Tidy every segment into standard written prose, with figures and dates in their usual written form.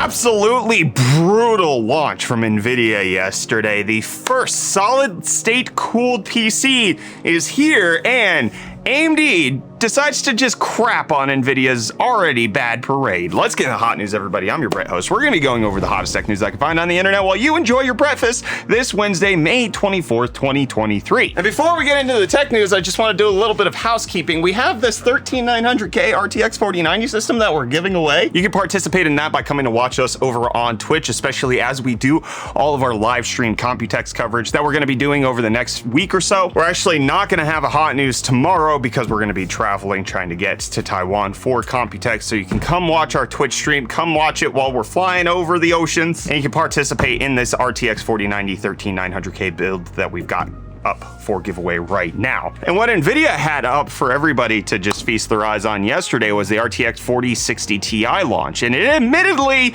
absolutely brutal launch from Nvidia yesterday. The first solid-state cooled PC is here, and AMD decides to just crap on Nvidia's already bad parade. Let's get into the hot news, everybody. I'm your Brett host. We're going to be going over the hottest tech news I can find on the internet while you enjoy your breakfast this Wednesday, May 24th, 2023. And before we get into the tech news, I just want to do a little bit of housekeeping. We have this 13900K RTX 4090 system that we're giving away. You can participate in that by coming to watch us over on Twitch, especially as we do all of our live stream Computex coverage that we're going to be doing over the next week or so. We're actually not going to have a hot news tomorrow because we're going to be traveling, trying to get to Taiwan for Computex. So you can come watch our Twitch stream, come watch it while we're flying over the oceans, and you can participate in this RTX 4090 13900K build that we've got up for giveaway right now. And what Nvidia had up for everybody to just feast their eyes on yesterday was the RTX 4060 Ti launch, and it admittedly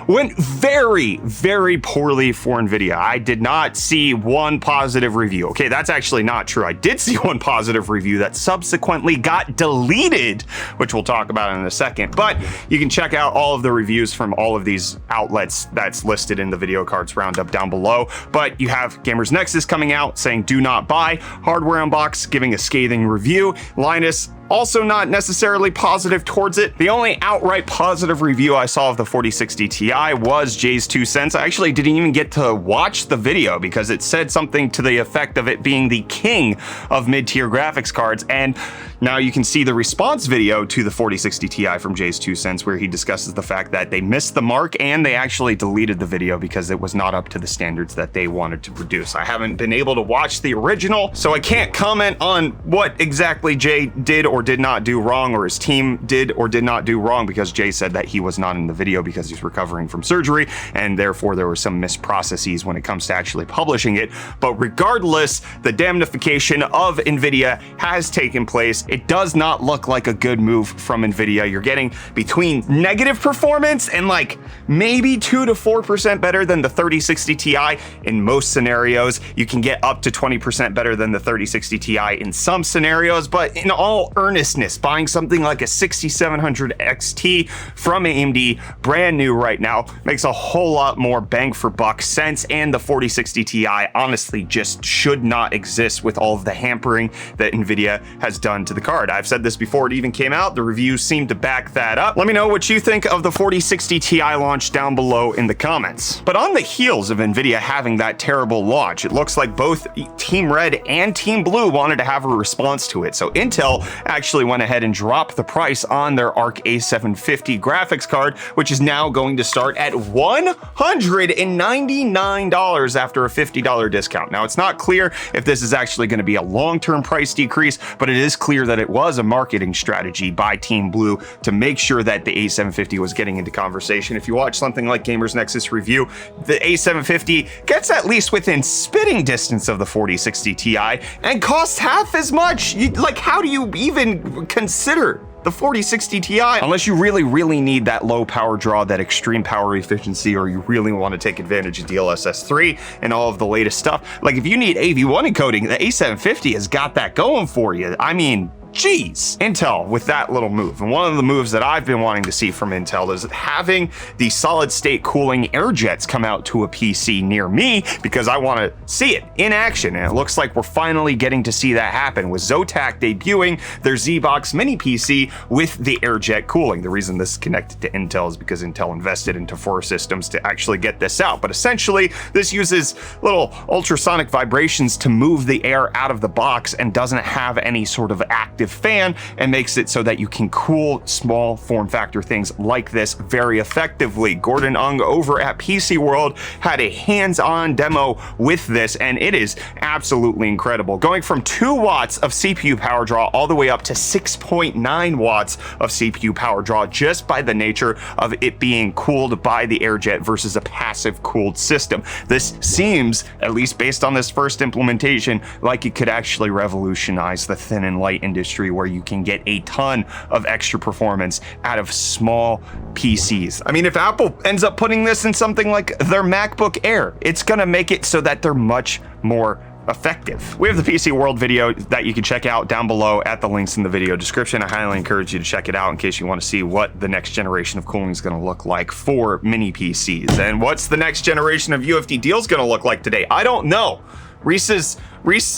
went very, very poorly for Nvidia. I did not see one positive review. Okay, that's actually not true. I did see one positive review that subsequently got deleted, which we'll talk about in a second. But you can check out all of the reviews from all of these outlets that's listed in the video cards roundup down below. But you have Gamers Nexus coming out saying do not buy, Hardware Unbox giving a scathing review, Linus also not necessarily positive towards it. The only outright positive review I saw of the 4060 Ti was Jay's 2 cents. I actually didn't even get to watch the video because it said something to the effect of it being the king of mid-tier graphics cards. And now you can see the response video to the 4060 Ti from Jay's 2 cents, where he discusses the fact that they missed the mark and they actually deleted the video because it was not up to the standards that they wanted to produce. I haven't been able to watch the original, so I can't comment on what exactly Jay did or did not do wrong, or his team did or did not do wrong, because Jay said that he was not in the video because he's recovering from surgery, and therefore there were some missed processes when it comes to actually publishing it. But regardless, the damnification of Nvidia has taken place. It does not look like a good move from Nvidia. You're getting between negative performance and like maybe 2 to 4% better than the 3060 Ti in most scenarios. You can get up to 20% better than the 3060 Ti in some scenarios, but in all earnestness, buying something like a 6700 XT from AMD, brand new right now, makes a whole lot more bang for buck sense. And the 4060 Ti honestly just should not exist with all of the hampering that Nvidia has done to the card. I've said this before it even came out. The reviews seem to back that up. Let me know what you think of the 4060 Ti launch down below in the comments. But on the heels of Nvidia having that terrible launch, it looks like both Team Red and Team Blue wanted to have a response to it. So Intel actually went ahead and dropped the price on their Arc A750 graphics card, which is now going to start at $199 after a $50 discount. Now, it's not clear if this is actually going to be a long-term price decrease, but it is clear that it was a marketing strategy by Team Blue to make sure that the A750 was getting into conversation. If you watch something like Gamers Nexus review, the A750 gets at least within spitting distance of the 4060 Ti and costs half as much. Like, how do you even consider the 4060 Ti unless you really need that low power draw, that extreme power efficiency, or you really want to take advantage of DLSS 3 and all of the latest stuff? Like, if you need AV1 encoding, the A750 has got that going for you. I mean, Jeez. Intel with that little move. And one of the moves that I've been wanting to see from Intel is having the solid state cooling AirJets come out to a PC near me, because I want to see it in action. And it looks like we're finally getting to see that happen with Zotac debuting their ZBox mini PC with the AirJet cooling. The reason this is connected to Intel is because Intel invested into 4 systems to actually get this out. But essentially, this uses little ultrasonic vibrations to move the air out of the box and doesn't have any sort of active fan, and makes it so that you can cool small form factor things like this very effectively. Gordon Ung over at PC World had a hands-on demo with this, and it is absolutely incredible. Going from 2 watts of CPU power draw all the way up to 6.9 watts of CPU power draw, just by the nature of it being cooled by the AirJet versus a passive cooled system. This seems, at least based on this first implementation, like it could actually revolutionize the thin and light industry, where you can get a ton of extra performance out of small PCs. I mean, if Apple ends up putting this in something like their MacBook Air, it's gonna make it so that they're much more effective. We have the PC World video that you can check out down below at the links in the video description. I highly encourage you to check it out in case you want to see what the next generation of cooling is going to look like for mini PCs. And what's the next generation of UFD Deals going to look like today? I don't know. Reece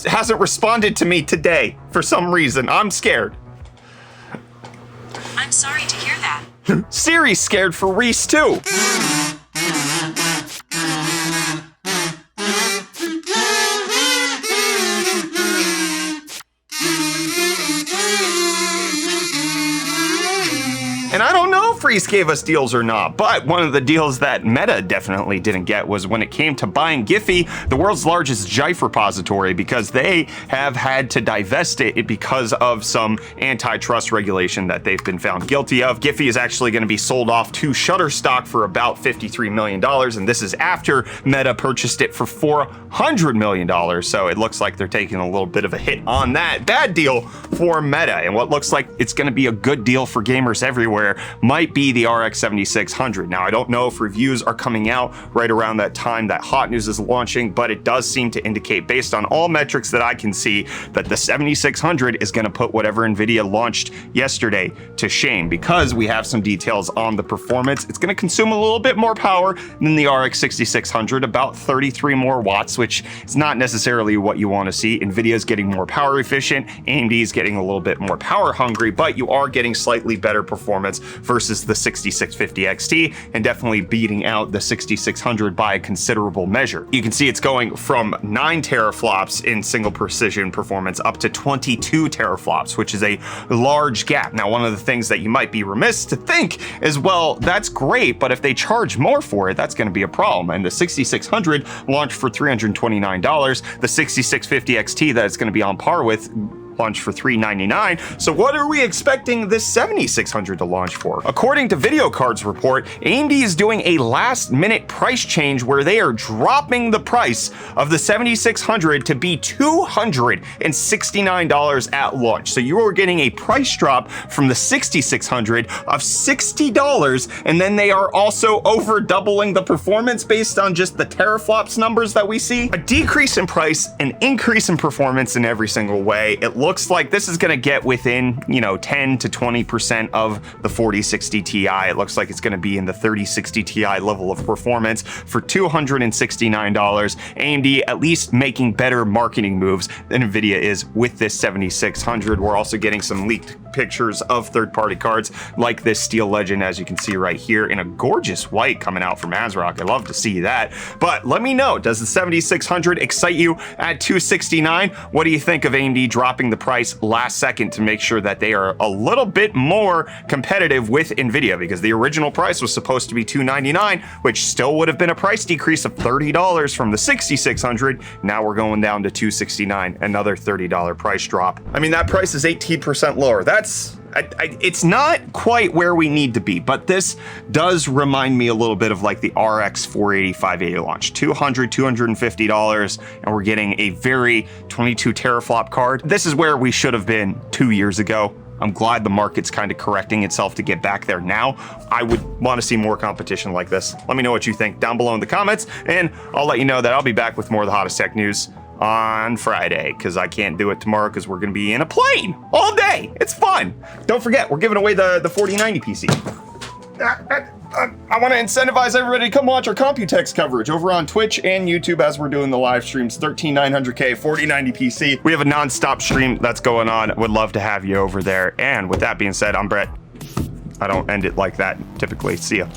hasn't responded to me today for some reason. I'm scared. I'm sorry to hear that. Siri's scared for Reece too. And I don't know if Reece gave us deals or not, but one of the deals that Meta definitely didn't get was when it came to buying Giphy, the world's largest GIF repository, because they have had to divest it because of some antitrust regulation that they've been found guilty of. Giphy is actually going to be sold off to Shutterstock for about $53 million, and this is after Meta purchased it for $400 million, so it looks like they're taking a little bit of a hit on that. Bad deal for Meta, and what looks like it's going to be a good deal for gamers everywhere might be the RX 7600. Now, I don't know if reviews are coming out right around that time that Hot News is launching, but it does seem to indicate, based on all metrics that I can see, that the 7600 is going to put whatever Nvidia launched yesterday to shame, because we have some details on the performance. It's going to consume a little bit more power than the RX 6600, about 33 more watts, which is not necessarily what you want to see. Nvidia is getting more power efficient, AMD is getting a little bit more power hungry, but you are getting slightly better performance versus the 6650 XT, and definitely beating out the 6600 by a considerable measure. You can see it's going from 9 teraflops in single precision performance up to 22 teraflops, which is a large gap. Now, one of the things that you might be remiss to think is, well, that's great, but if they charge more for it, that's going to be a problem. And the 6600 launched for $329. The 6650 XT that it's going to be on par with launch for $399. So what are we expecting this 7600 to launch for? According to VideoCard's report, AMD is doing a last-minute price change where they are dropping the price of the 7600 to be $269 at launch. So you are getting a price drop from the 6600 of $60, and then they are also over doubling the performance based on just the teraflops numbers that we see. A decrease in price, an increase in performance in every single way. It looks like this is going to get within, 10 to 20% of the 4060 Ti. It looks like it's going to be in the 3060 Ti level of performance for $269. AMD at least making better marketing moves than Nvidia is with this 7600. We're also getting some leaked pictures of third-party cards like this Steel Legend, as you can see right here, in a gorgeous white coming out from ASRock. I love to see that. But let me know, does the 7600 excite you at $269? What do you think of AMD dropping the price last second to make sure that they are a little bit more competitive with Nvidia? Because the original price was supposed to be $299, which still would have been a price decrease of $30 from the 6600. Now we're going down to $269, another $30 price drop. I mean, that price is 18% lower. It's not quite where we need to be, but this does remind me a little bit of like the RX 480 580 launch. $250, and we're getting a very 22 teraflop card. This is where we should have been 2 years ago. I'm glad the market's kind of correcting itself to get back there now. I would want to see more competition like this. Let me know what you think down below in the comments, and I'll let you know that I'll be back with more of the hottest tech news on Friday, because I can't do it tomorrow because we're going to be in a plane all day. It's fun. Don't forget, we're giving away the 4090 PC. I want to incentivize everybody to come watch our Computex coverage over on Twitch and YouTube as we're doing the live streams. 13900K 4090 PC. We have a non-stop stream that's going on. Would love to have you over there. And with that being said, I'm Brett. I don't end it like that typically. See ya.